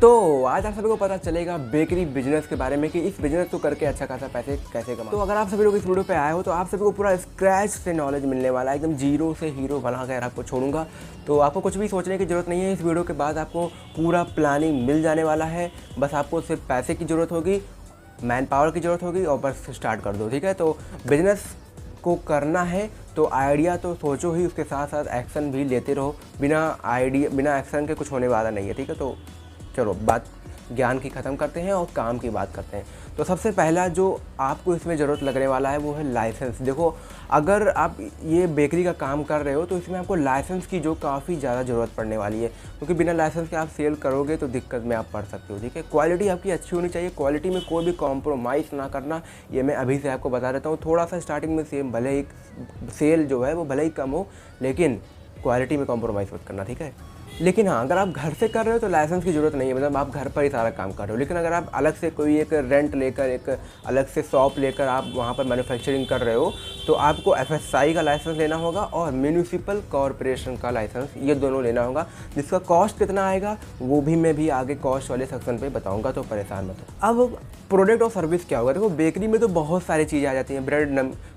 तो आज आप सभी को पता चलेगा बेकरी बिजनेस के बारे में कि इस बिजनेस को करके अच्छा खासा पैसे कैसे कमाएं। तो अगर आप सभी लोग इस वीडियो पे आए हो तो आप सभी को पूरा स्क्रैच से नॉलेज मिलने वाला है, एकदम जीरो से हीरो बना कर आपको छोड़ूंगा। तो आपको कुछ भी सोचने की ज़रूरत नहीं है, इस वीडियो के बाद आपको पूरा प्लानिंग मिल जाने वाला है। बस आपको सिर्फ पैसे की ज़रूरत होगी, मैन पावर की ज़रूरत होगी और बस स्टार्ट कर दो। ठीक है, तो बिजनेस को करना है तो आइडिया तो सोचो ही, उसके साथ साथ एक्शन भी लेते रहो। बिना एक्शन के कुछ होने वाला नहीं है। ठीक है, तो चलो बात ज्ञान की ख़त्म करते हैं और काम की बात करते हैं। तो सबसे पहला जो आपको इसमें ज़रूरत लगने वाला है वो है लाइसेंस। देखो, अगर आप ये बेकरी का काम कर रहे हो तो इसमें आपको लाइसेंस की जो काफ़ी ज़्यादा ज़रूरत पड़ने वाली है, क्योंकि बिना लाइसेंस के आप सेल करोगे तो दिक्कत में आप पड़ सकते हो। ठीक है, क्वालिटी आपकी अच्छी होनी चाहिए, क्वालिटी में कोई भी कॉम्प्रोमाइज़ ना करना, ये मैं अभी से आपको बता देता हूँ। थोड़ा सा स्टार्टिंग में सेल जो है वो भले ही कम हो, लेकिन क्वालिटी में कॉम्प्रोमाइज़ मत करना। ठीक है, लेकिन हाँ, अगर आप घर से कर रहे हो तो लाइसेंस की ज़रूरत नहीं है, मतलब आप घर पर ही सारा काम कर रहे हो। लेकिन अगर आप अलग से कोई एक रेंट लेकर, एक अलग से शॉप लेकर आप वहाँ पर मैन्युफैक्चरिंग कर रहे हो तो आपको FSI का लाइसेंस लेना होगा और म्यूनिसिपल कॉरपोरेशन का लाइसेंस, ये दोनों लेना होगा। जिसका कॉस्ट कितना आएगा वो भी मैं भी आगे कॉस्ट वाले सेक्शन पे बताऊंगा, तो परेशान मत हो। अब प्रोडक्ट और सर्विस क्या होगा? देखो, बेकरी में तो बहुत सारी चीज़ें आ जाती हैं,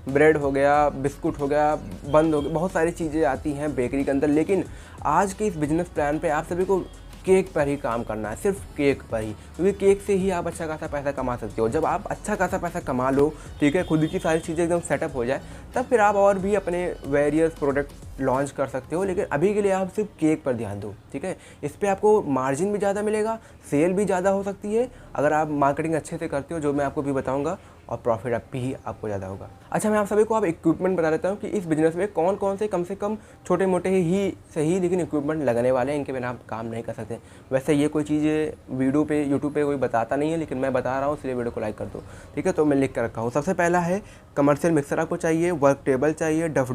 ब्रेड हो गया, बिस्कुट हो गया, बंद हो गया, बहुत सारी चीज़ें आती हैं बेकरी के अंदर। लेकिन आज के इस बिज़नेस प्लान पे आप सभी को केक पर ही काम करना है, सिर्फ केक पर ही, क्योंकि केक से ही आप अच्छा खासा पैसा कमा सकते हो। जब आप अच्छा खासा पैसा कमा लो, ठीक है, खुद की सारी चीज़ें एकदम सेटअप हो जाए, तब फिर आप और भी अपने वेरियस प्रोडक्ट लॉन्च कर सकते हो। लेकिन अभी के लिए आप सिर्फ केक पर ध्यान दो। ठीक है, इस पर आपको मार्जिन भी ज़्यादा मिलेगा, सेल भी ज़्यादा हो सकती है अगर आप मार्केटिंग अच्छे से करते हो, जो मैं आपको भी बताऊँगा, और प्रॉफिट भी आपको ज़्यादा होगा। अच्छा, मैं आप सभी को इक्विपमेंट बता देता हूँ कि इस बिज़नेस में कौन से कम छोटे मोटे ही सही लेकिन इक्विपमेंट लगने वाले हैं, इनके बिना आप काम नहीं कर सकते। वैसे ये कोई चीज़ें वीडियो पे यूट्यूब पे कोई बताता नहीं है, लेकिन मैं बता रहा हूँ, इसलिए वीडियो को लाइक कर दो। ठीक है, तो मैं लिख कर रखा हूँ। सबसे पहला है कमर्शियल मिक्सर आपको चाहिए, वर्क टेबल चाहिए, डफ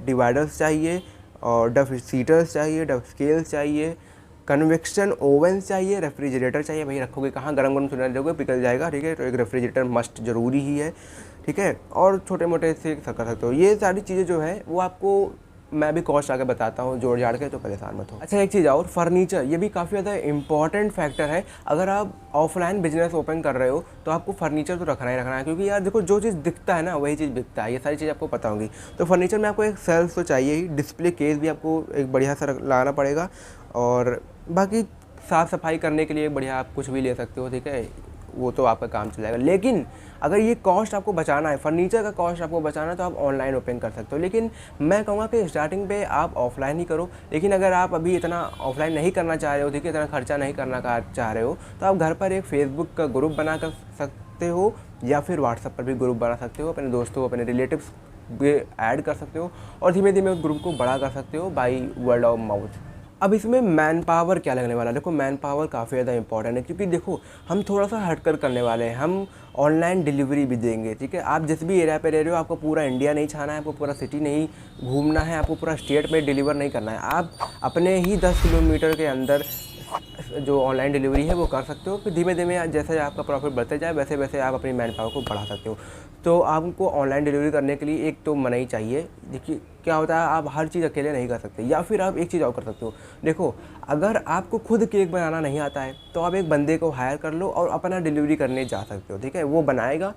डिवाइडर्स चाहिए, और डफ सीटर्स चाहिए, डफ स्केल्स चाहिए, कन्वेक्शन ओवन चाहिए, रेफ्रिजरेटर चाहिए। भाई रखोगे कहाँ, गरम गरम सुना दोगे पिघल जाएगा। ठीक है, तो एक रेफ्रिजरेटर मस्ट ज़रूरी ही है। ठीक है, और छोटे मोटे से कर सकते हो। ये सारी चीज़ें जो है वो आपको मैं भी कॉस्ट आगे बताता हूँ जोड़ जाड़ के, तो परेशान मत हो। अच्छा, एक चीज़ और, फर्नीचर, ये भी काफ़ी ज़्यादा इंपॉर्टेंट फैक्टर है। अगर आप ऑफलाइन बिजनेस ओपन कर रहे हो तो आपको फर्नीचर तो रखना ही रखना है, क्योंकि यार देखो, जो चीज़ दिखता है ना वही चीज़ बिकता है, ये सारी चीज़ आपको पता होगी। तो फर्नीचर में आपको एक सेल्फ तो चाहिए ही, डिस्प्ले केस भी आपको एक बढ़िया सा लाना पड़ेगा, और बाकी साफ़ सफाई करने के लिए बढ़िया आप कुछ भी ले सकते हो। ठीक है, वो तो आपका काम चल जाएगा। लेकिन अगर ये कॉस्ट आपको बचाना है, फर्नीचर का कॉस्ट आपको बचाना है, तो आप ऑनलाइन ओपन कर सकते हो। लेकिन मैं कहूँगा कि स्टार्टिंग पे आप ऑफलाइन ही करो। लेकिन अगर आप अभी इतना ऑफलाइन नहीं करना चाह रहे हो, ठीक है, इतना खर्चा नहीं करना चाह रहे हो, तो आप घर पर एक फेसबुक का ग्रुप बना कर सकते हो, या फिर व्हाट्सएप पर भी ग्रुप बना सकते हो, अपने दोस्तों अपने रिलेटिव्स भी ऐड कर सकते हो, और धीमे धीमे उस ग्रुप को बड़ा कर सकते हो बाई वर्ड ऑफ माउथ। अब इसमें मैन पावर क्या लगने वाला है? देखो, मैन पावर काफ़ी ज़्यादा इंपॉर्टेंट है, क्योंकि देखो हम थोड़ा सा हटकर करने वाले हैं, हम ऑनलाइन डिलीवरी भी देंगे। ठीक है, आप जिस भी एरिया पे रह रहे हो, आपको पूरा इंडिया नहीं छाना है, आपको पूरा सिटी नहीं घूमना है, आपको पूरा स्टेट में डिलीवर नहीं करना है। आप अपने ही 10 किलोमीटर के अंदर जो ऑनलाइन डिलीवरी है वो कर सकते हो। फिर धीमे धीमे जैसे आपका प्रॉफिट बढ़ते जाए, वैसे वैसे आप अपनी मैन पावर को बढ़ा सकते हो। तो आपको ऑनलाइन डिलीवरी करने के लिए एक तो मना ही चाहिए। देखिए क्या होता है, आप हर चीज़ अकेले नहीं कर सकते, या फिर आप एक चीज़ और कर सकते हो। देखो, अगर आपको खुद केक बनाना नहीं आता है तो आप एक बंदे को हायर कर लो और अपना डिलीवरी करने जा सकते हो। ठीक है, वो बनाएगा,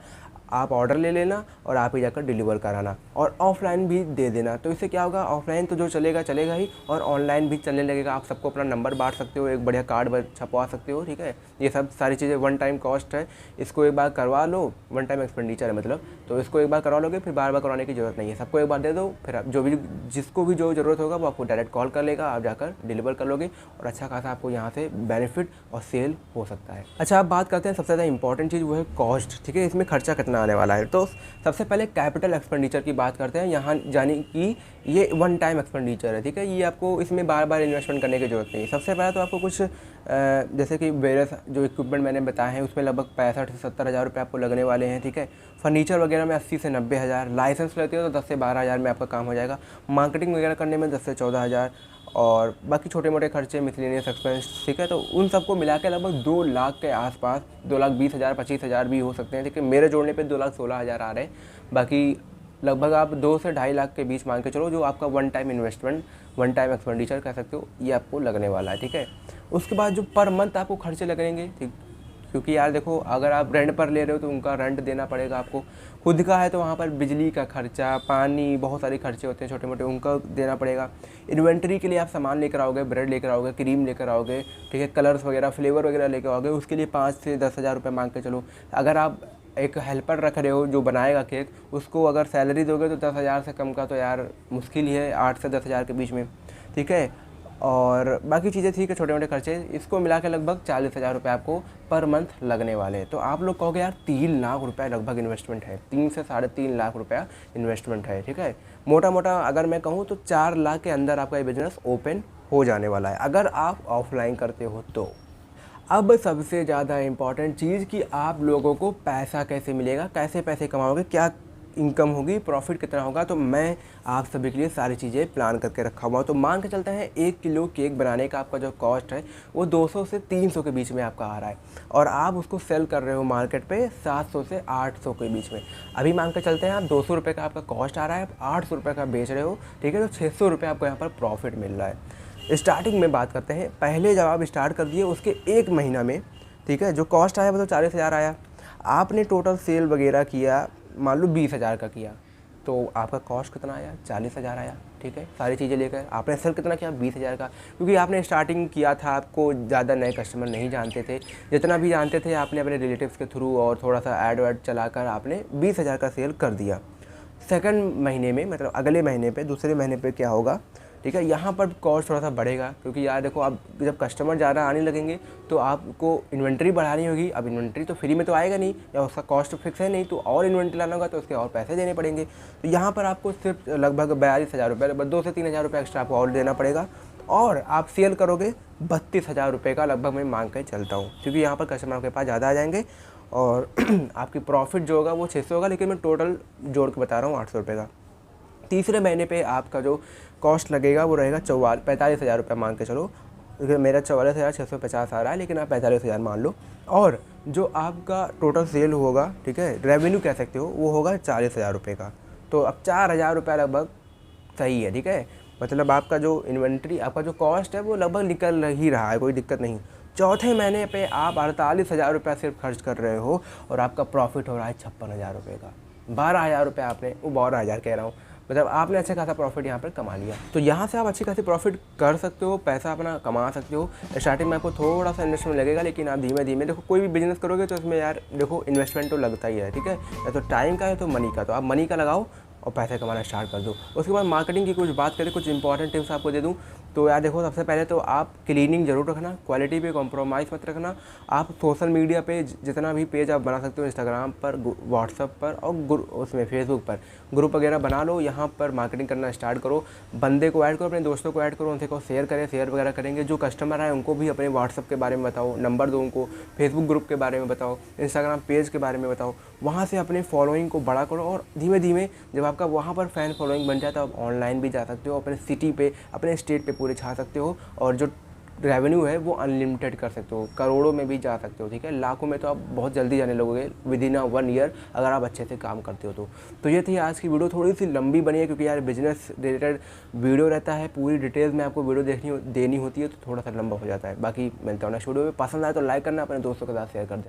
आप ऑर्डर ले लेना और आप ही जाकर डिलीवर कराना, और ऑफलाइन भी दे देना। तो इससे क्या होगा, ऑफलाइन तो जो चलेगा चलेगा ही, और ऑनलाइन भी चलने लगेगा। आप सबको अपना नंबर बांट सकते हो, एक बढ़िया कार्ड छपवा सकते हो। ठीक है, ये सब सारी चीज़ें वन टाइम कॉस्ट है, इसको एक बार करवा लो, वन टाइम एक्सपेंडिचर है मतलब, तो इसको एक बार करवा लोगे, फिर बार बार करवाने की ज़रूरत नहीं है। सबको एक बार दे दो, फिर आप जिसको भी जो ज़रूरत होगा वो आपको डायरेक्ट कॉल कर लेगा, आप जाकर डिलीवर कर लोगे, और अच्छा खासा आपको यहाँ से बेनिफिट और सेल हो सकता है। अच्छा, आप बात करते हैं सबसे ज़्यादा इंपॉर्टेंट चीज़, वो है कॉस्ट। ठीक है, इसमें खर्चा कितना आने वाला है? तो सबसे पहले कैपिटल एक्सपेंडिचर की बात करते हैं, यहाँ जानी कि ये वन टाइम एक्सपेंडिचर है। ठीक है, ये आपको इसमें बार बार इन्वेस्टमेंट करने की ज़रूरत नहीं है। सबसे पहले तो आपको कुछ जैसे कि वेरियस जो इक्विपमेंट मैंने बताए हैं उसमें लगभग 65 से 70 हज़ार रुपये आपको लगने वाले हैं। ठीक है, फर्नीचर वगैरह में 80 से 90 हज़ार, लाइसेंस लेते हो तो 10 से 12 हज़ार में आपका काम हो जाएगा, मार्केटिंग वगैरह करने में 10 से 14 हज़ार, और बाकी छोटे मोटे खर्चे मिसलेनियस एक्सपेंस। ठीक है, तो उन सबको मिला के लगभग 2 लाख के आसपास, 2,20,000 25,000 भी हो सकते हैं। ठीक है, मेरे जोड़ने पे 2,16,000 आ रहे हैं। बाकी लगभग आप 2 से 2.5 लाख के बीच मान के चलो, जो आपका one time investment, one time expenditure कह सकते हो, ये आपको लगने वाला है, ठीक है। उसके बाद जो पर मंथ आपको खर्चे लगेंगे, ठीक, क्योंकि यार देखो अगर आप रेंट पर ले रहे हो तो उनका रेंट देना पड़ेगा आपको, खुद का है तो वहाँ पर बिजली का खर्चा, पानी, बहुत सारे खर्चे होते हैं छोटे मोटे, उनका देना पड़ेगा। इन्वेंट्री के लिए आप सामान लेकर आओगे, ब्रेड लेकर आओगे, क्रीम लेकर आओगे, ठीक है, कलर्स वगैरह, फ्लेवर वगैरह लेकर आओगे, उसके लिए 5 से 10 हज़ार रुपये मांग के चलो। अगर आप एक हेल्पर रख रहे हो जो बनाएगा केक, उसको अगर सैलरी दोगे तो 10 हज़ार से कम का तो यार मुश्किल ही है, 8 से 10 हज़ार के बीच में, ठीक है। और बाकी चीज़ें ठीक है, छोटे मोटे खर्चे, इसको मिला के लगभग 40 हज़ार रुपये आपको पर मंथ लगने वाले हैं। तो आप लोग कहोगे यार 3 लाख रुपये लगभग इन्वेस्टमेंट है, 3 से 3.5 लाख रुपया इन्वेस्टमेंट है, ठीक है। मोटा मोटा अगर मैं कहूँ तो 4 लाख के अंदर आपका ये बिज़नेस ओपन हो जाने वाला है अगर आप ऑफलाइन करते हो तो। अब सबसे ज़्यादा इम्पॉर्टेंट चीज़ कि आप लोगों को पैसा कैसे मिलेगा, कैसे पैसे कमाओगे, क्या इनकम होगी, प्रॉफिट कितना होगा, तो मैं आप सभी के लिए सारी चीज़ें प्लान करके रखा हुआ हूँ। तो मान के चलते हैं 1 किलो केक बनाने का आपका जो कॉस्ट है वो 200 से 300 के बीच में आपका आ रहा है, और आप उसको सेल कर रहे हो मार्केट पे 700 से 800 के बीच में। अभी मान के चलते हैं आप 200 रुपये का आपका कॉस्ट आ रहा है, आप 800 रुपये का बेच रहे हो, ठीक है, तो 600 रुपये आपको यहाँ पर प्रॉफिट मिल रहा है। स्टार्टिंग में बात करते हैं, पहले जब आप स्टार्ट कर दिए उसके 1 महीना में, ठीक है, जो कॉस्ट आया वो तो 40 हज़ार आया, आपने टोटल सेल वगैरह किया, मान लो 20 हज़ार का किया, तो आपका कॉस्ट कितना आया, 40 हज़ार आया, ठीक है, सारी चीज़ें लेकर। आपने सेल कितना किया, 20 हज़ार का, क्योंकि आपने स्टार्टिंग किया था, आपको ज़्यादा नए कस्टमर नहीं जानते थे, जितना भी जानते थे आपने अपने रिलेटिव्स के थ्रू और थोड़ा सा ऐड वैड चलाकर आपने 20 हज़ार का सेल कर दिया। सेकंड महीने में, मतलब अगले महीने पे, दूसरे महीने पे क्या होगा, ठीक है, यहाँ पर कॉस्ट थोड़ा सा बढ़ेगा, क्योंकि यार देखो अब जब कस्टमर ज़्यादा आने लगेंगे तो आपको इन्वेंट्री बढ़ानी होगी। अब इन्वेंट्री तो फ्री में तो आएगा नहीं, या उसका कॉस्ट फिक्स है नहीं, तो और इन्वेंट्री लाना होगा तो उसके और पैसे देने पड़ेंगे। तो यहाँ पर आपको सिर्फ लगभग 42 हज़ार रुपये, 2 से 3 हज़ार रुपये एक्स्ट्रा आपको और देना पड़ेगा, और आप सेल करोगे 32 हज़ार रुपये का लगभग मैं मांग कर चलता हूँ, क्योंकि यहाँ पर कस्टमर के पास ज़्यादा आ जाएंगे और आपकी प्रॉफिट जो होगा वो 600 होगा, लेकिन मैं टोटल जोड़ के बता रहा हूँ 800 रुपये का। तीसरे महीने पे आपका जो कॉस्ट लगेगा वो रहेगा 45 हज़ार रुपये मान के चलो, क्योंकि मेरा 44,650 आ रहा है, लेकिन आप 45 हज़ार मान लो, और जो आपका टोटल सेल होगा, ठीक है, रेवेन्यू कह सकते हो, वो होगा 40 हज़ार रुपये का। तो अब 4 हज़ार रुपये लगभग सही है, ठीक है, मतलब आपका जो इन्वेंट्री, आपका जो कॉस्ट है वो लगभग निकल ही रहा है, कोई दिक्कत नहीं। चौथे महीने पे आप 48 हज़ार रुपये सिर्फ खर्च कर रहे हो और आपका प्रॉफिट हो रहा है 56 हज़ार रुपये का। 12 हज़ार रुपये आपने, वो 12 हज़ार कह रहा हूँ, मतलब आपने अच्छा खासा प्रॉफिट यहाँ पर कमा लिया। तो यहाँ से आप अच्छी खासी प्रॉफिट कर सकते हो, पैसा अपना कमा सकते हो। स्टार्टिंग में आपको थोड़ा सा इन्वेस्टमेंट लगेगा, लेकिन आप धीमे धीमे, देखो कोई भी बिजनेस करोगे तो इसमें यार देखो इन्वेस्टमेंट तो लगता ही है, ठीक है, या तो टाइम का है तो मनी का, तो आप मनी का लगाओ और पैसे कमाना स्टार्ट कर दो। उसके बाद मार्केटिंग की कुछ बात करें, कुछ इंपॉर्टेंट टिप्स आपको दे दूँ तो यार देखो, सबसे पहले तो आप क्लीनिंग जरूर रखना, क्वालिटी पे कॉम्प्रोमाइज़ मत रखना। आप सोशल मीडिया पे जितना भी पेज आप बना सकते हो, इंस्टाग्राम पर, व्हाट्सअप पर और उसमें फेसबुक पर ग्रुप वगैरह बना लो, यहाँ पर मार्केटिंग करना स्टार्ट करो। बंदे को ऐड करो, अपने दोस्तों को ऐड करो, उनसे को शेयर करें, शेयर वगैरह करेंगे। जो कस्टमर आए उनको भी अपने व्हाट्सअप के बारे में बताओ, नंबर दो उनको, फेसबुक ग्रुप के बारे में बताओ, इंस्टाग्राम पेज के बारे में बताओ, वहाँ से अपने फॉलोइंग को बड़ा करो। और धीमे धीमे जब आपका वहाँ पर फैन फॉलोइंग बन जाए तो आप ऑनलाइन भी जा सकते हो, अपने सिटी पे, अपने स्टेट पे पूरे छा सकते हो, और जो रेवेन्यू है वो अनलिमिटेड कर सकते हो, करोड़ों में भी जा सकते हो, ठीक है, लाखों में तो आप बहुत जल्दी जाने लगोगे विदिन 1 ईयर, अगर आप अच्छे से काम करते हो तो ये थी आज की वीडियो। थोड़ी सी लंबी बनी है क्योंकि यार बिजनेस रिलेटेड वीडियो रहता है, पूरी डिटेल्स में आपको वीडियो देनी होती है, तो थोड़ा सा लंबा हो जाता है। बाकी मिलता हूँ नेक्स्ट वीडियो में। पसंद आए तो लाइक करना, अपने दोस्तों के साथ शेयर कर दें।